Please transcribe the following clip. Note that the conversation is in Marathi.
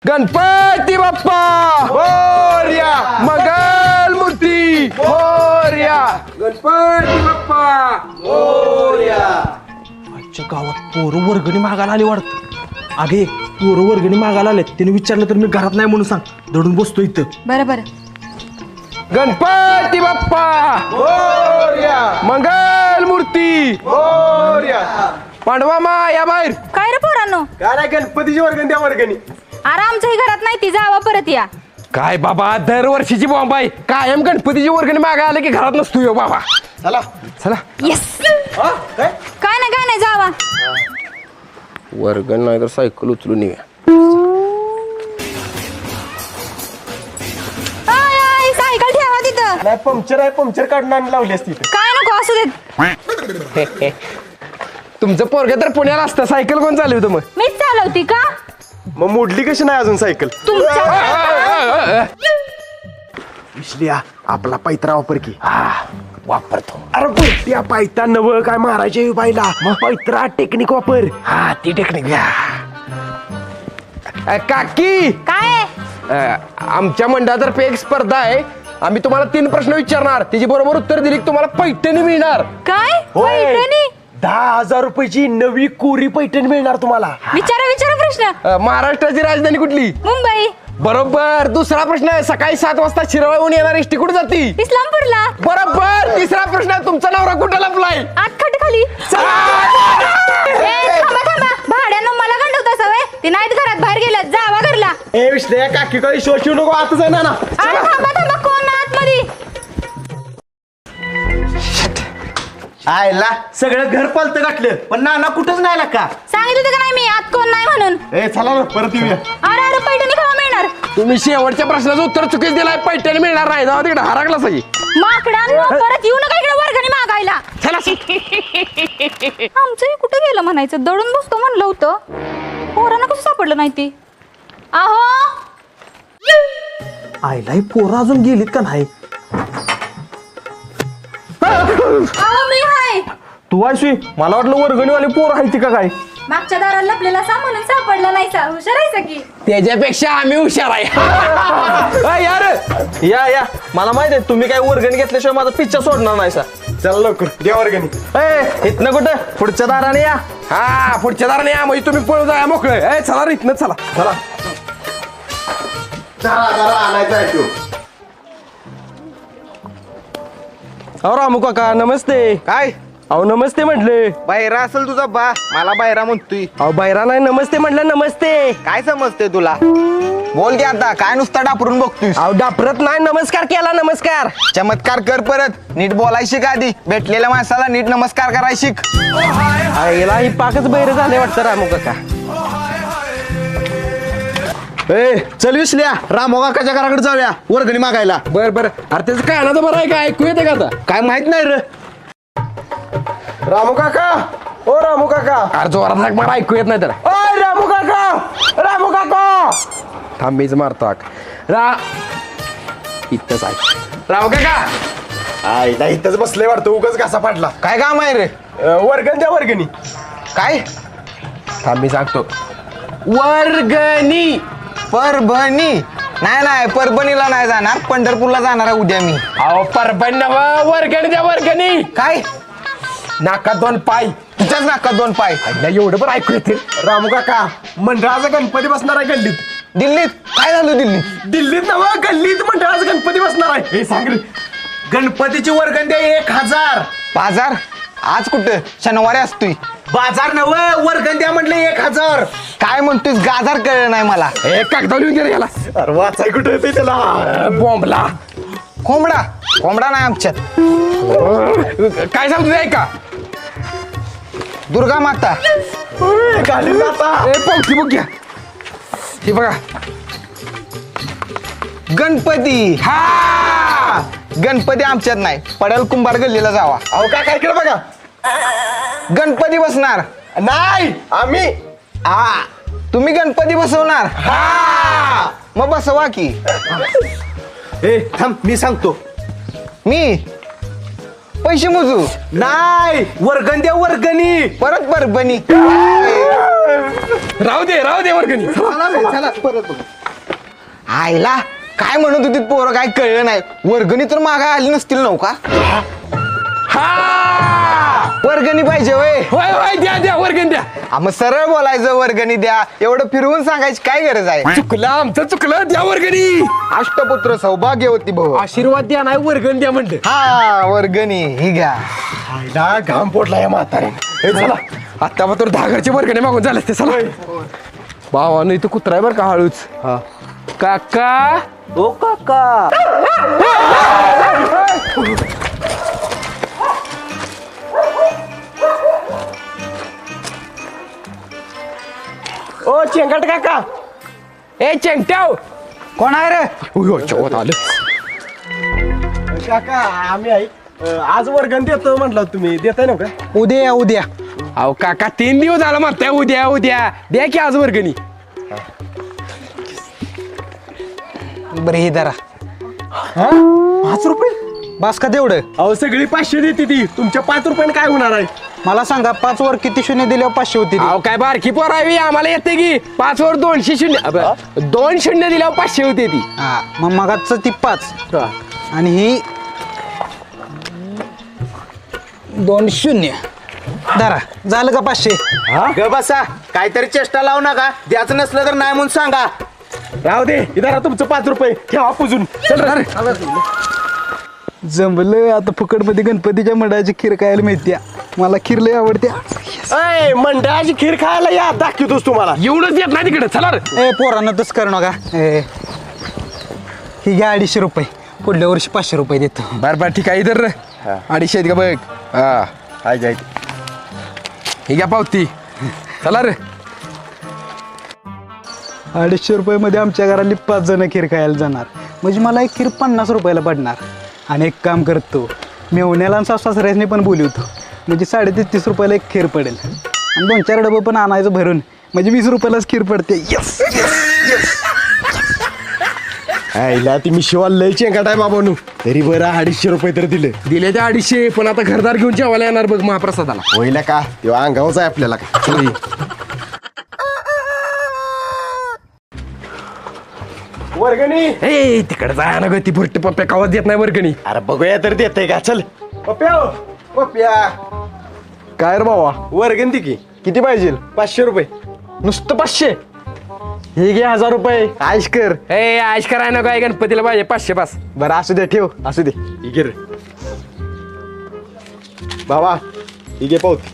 गणपती बाप्पा मोरया, मंगल मूर्ती मोरया, गणपती बाप्पा मोरया. आजच्या गावात पोरं वर्गणी मागायला आली वाटतं. अगे पोरं वर्गणी मागायला आले, त्याने विचारलं तर मी घरात नाही म्हणून सांग. दडून बसतो इथं. बरं बरं. गणपती बाप्पा मोरया, मंगल मूर्ती मोरया. पांडवा मा या बाहेर. काय रे पोरांनो, काय नाही गणपतीची वर्गणी द्या वर्गणी. अरे आमच्याही घरात नाही ती, जावा परत या. काय बाबा दरवर्षीची बॉम्ब आहे, कायम गणपतीची वर्गणी मागा आलं की घरात नसतो यो बाबा. चला चला. येस. काय नाही जावा. वर्गण नाही तर सायकल उचलून येऊया. आय, सायकल ठेवा तिथं. नाही पंक्चर आहे, पंक्चर काढून आणि लावली असती इथं. काय नको असू देत. तुमचं पोरग तर पुण्याला असतं, सायकल कोण चालवतं मग? मीच चालवती का? मग मोडली कशी नाही अजून सायकल? तुमच्या विसलिया आपला पैत्रा वापर की. वापरतो. अरे त्या पायता नव काय मारायचे बाईला, पैत्रा टेक्निक वापर. हा ती टेक्निक घ्या. काकी काय? आमच्या मंडळातर्फे एक स्पर्धा आहे. आम्ही तुम्हाला 3 प्रश्न विचारणार, त्याची बरोबर उत्तर दिली की तुम्हाला पैठणी मिळणार. काय? होय. पैठणी? 10,000 रुपयाची नवी कोरी पैठणी मिळणार तुम्हाला. विचारा प्रश्न. महाराष्ट्राची राजधानी कुठली? मुंबई. बरोबर. दुसरा प्रश्न आहे, सकाळी 7 वाजता शिरवळहून येणार एसटी कुठे जाती? इस्लामपूरला. बरोबर. तिसरा प्रश्न आहे, तुमचा नवरा कुठे लपलाय? आत खाली. थांबा भाड्यानं मला गंडवता सवय. ती नाहीत घरात, बाहेर गेल्यात. जावा घरला. ए विसलिया काकी काही शोषू नको, आता जाणार ना. अरे थांबा कोण आतमध्ये? आयला सगळं घर पालतं गाठलं, पण नाना कुठंच नाही का? सांगितलं होतं का नाही मी आत कोण नाही म्हणून? ए चला ना परत येऊया. अरे पैठणी केव्हा मिळणार? तुम्ही शेवटच्या प्रश्नाचं उत्तर चुकीच दिलाय, पैठणी मिळणार नाही. जाऊ तिकडे हरकला सगळी. माकडांनो, परत येऊ नका इकडे वर्गणी मागायला. चला. आमचंही कुठे गेलं म्हणायचं, दडून बसतो म्हणलं होतं. पोरांना कसं सापडलं नाही ती? आहो आयला ही पोरं अजून गेलीत का नाही? आहो मी हाय. तू आयशी, मला वाटलं वर्गणीवाली पोरं आहे ती का काय? मागच्या दाराला लपलेला म्हणून सापडला नाही. हुशार आहे की? त्याच्यापेक्षा आम्ही हुशार आहे. यार या मला माहित आहे तुम्ही काय वर्गणी घेतल्याशिवाय माझा पिच्चा सोडणार नाही सा. चला लवकर द्या वर्गणी. ए इथनं कुठं, पुढच्या दाराने या. हा पुढच्या दाराने या, म्हणजे तुम्ही पळून जाया मोकळे. चला रे इथनं चला. चला आणायचा आहे तो. अहो रामू काका नमस्ते. काय अहो नमस्ते म्हटले. बायरा असेल तुझा बा, मला बायरा म्हणतोय. अहो बायरा नाही, नमस्ते म्हटलं. नमस्ते. काय समजते तुला? बोल की आता, काय नुसता डापरून बघतोय? अहो डापरत नाही, नमस्कार केला. नमस्कार. चमत्कार कर परत. नीट बोलाय शिक आधी. भेटलेल्या माणसाला नीट नमस्कार कराय शिक. आईला ही पाकच बहिरे झाले वाटतं रामू काका. ए चल विसल्या, रामू काकाच्या घराकडे जाऊया वर्गणी मागायला. बर बर. अरे त्याचं काय ना बरं आहे का? ऐकू येते का आता? काय माहित नाही रे. रामू काका, ओ रामू काका. अरे जोरात सांग, मला ऐकू येत नाही तर. ओ रामू काका, रामू काका. थांब मीच मारतो हाक. इथंच आहे राव काका. आईला इथंच बसले वाटतं, उगाच घासा पाडला. काय काम आहे रे? वर्गण द्या वर्गणी. काय? थांब मी सांगतो. वर्गणी. परभणी? नाही परभणीला नाही जाणार, पंढरपूरला जाणार आहे उद्या मी. अहो परभणी नव्ह, वर्गणी द्या वर्गणी. काय? नाका 2 पाय. तुझ्याच नाकात 2 पाय. आईला एवढं पण ऐकू येते. रामू काका मंडळाचा गणपती बसणार आहे गल्लीत. दिल्लीत? काय झालं दिल्लीत? दिल्लीत नव्ह, गल्लीत मंडळाचा गणपती बसणार आहे. हे सांग रे. गणपतीची वर्गण द्या 1,000. बाजार? आज कुठं? शनिवारी असतोय. बाजार नव्ह, वर्गण द्या म्हटलं 1,000. काय म्हणतोय? गाजार कळलं नाही मला. एक कागदावर लिहून गेला याला. अरे वाचाय कुठं येते त्याला? बॉम्बला. कोंबडा नाही आमच्यात. काय सांगतो ते ऐका. दुर्गा माता. घालीन आता. पावती बघ घ्या. हे बघा. गणपती. हा गणपती आमच्यात नाही, पडेल कुंभार गल्लीला जावा. अहो काय काय केलं बघा. गणपती बसणार नाही आम्ही. तुम्ही गणपती बसवणार? मग बसवा की. ए थांब मी सांगतो. मी पैसे मोजू? नाही वर्गण द्या वर्गणी. परत परभणी. राहू दे वर्गणी आईला काय म्हणत होती पोरं काय कळलं नाही वर्गणी तर मागा आली नसतील नव का हा वर्गणी पाहिजे वय होय द्या वर्गणी द्या मग सरळ बोलायचं वर्गणी द्या एवढं फिरवून सांगायची काय गरज आहे आमचं चुकलं द्या वर्गणी अष्टपुत्र सौभाग्यवती भाऊ आशीर्वाद द्या नाही वर्गणी द्या म्हणलं हा वर्गणी ही घ्या आईला घाम पोटला या म्हातारे चला आता मात्र धागरचे वर्गणी मागून झालं ते चला भावा नाही तर कुत्रा आहे बरं का हळूच काका ओ काका ओ चेंगट काका ए चेंगट्याव कोण आहे रे चौथ आलं काका आम्ही आहे आज वर्गण देतो म्हटलं तुम्ही देताय ना का उद्या उद्या अहो काका 3 दिवस झाला म्हणताय उद्या द्या की आज वर्गणी बरं हे धरा 5 रुपये बास का तेवढं अहो सगळी 500 देते ती तुमच्या 5 रुपयाने काय होणार आहे मला सांगा 5 वर किती शून्य दिल्यावर 500 होती अहो काय बारकी पोरावी आम्हाला येते की 5 वर 200 शून्य 2 शून्य दिल्यावर 500 होते ती हा मग मगाच ती 5 आणि ही 2 शून्य धरा झालं का 500 ग बसा काहीतरी चेष्टा लावू नका द्यायचं नसलं तर नाही म्हणून सांगा राहू दे इधर तुमचं 5 रुपये ठेवा पुजून चल रे जमलं आता फुकटमध्ये गणपतीच्या मंडळाची खीर खायला मिळते मला खीर लय आवडते अय मंडळाची खीर खायला या दाखवतोस तुम्हाला एवढंच येत नाही तिकडे चला रे ए पोरांना तस करू नका ही घ्या 250 रुपये पुढल्या वर्षी 500 रुपये देतो बरं ठीक आहे इधर रे 250 आहेत का बघ हा हाय जाय ही घ्या पावती चला रे 250 रुपयामध्ये आमच्या घरातली 5 जण खीर खायला जाणार म्हणजे मला एक खीर 50 रुपयाला पडणार आणि एक काम करतो मेवण्याला आणि सासऱ्याने पण बोलवतो म्हणजे 33 रुपयाला एक खीर पडेल आणि 2-4 डबं पण आणायचं भरून म्हणजे 20 रुपयालाच खीर पडते यस आईला ती मी शिवाल लय चेंगाट आहे बाबानू तरी बरं 250 रुपये तर दिले दिले ते 250 पण आता घरदार घेऊन जेवायला येणार बघ महाप्रसादाला होईल का तेव्हा अंगावच आहे आपल्याला का होय. वर्गणी ए तिकडे जाय ना ग ती भुरटी पप्प्या कावाच देत नाही वर्गणी अरे बघूया तर देते का चल पप्प्या पप्प्या काय रे बाबा वर्गण ती की किती पाहिजे 500 रुपये नुसतं 500 हे घे 1000 रुपये आयश कर ए आश कराय ना काय गणपतीला पाहिजे 500 पास बरं असू दे ठेव असू दे ही घे रे बाबा ही घे पावती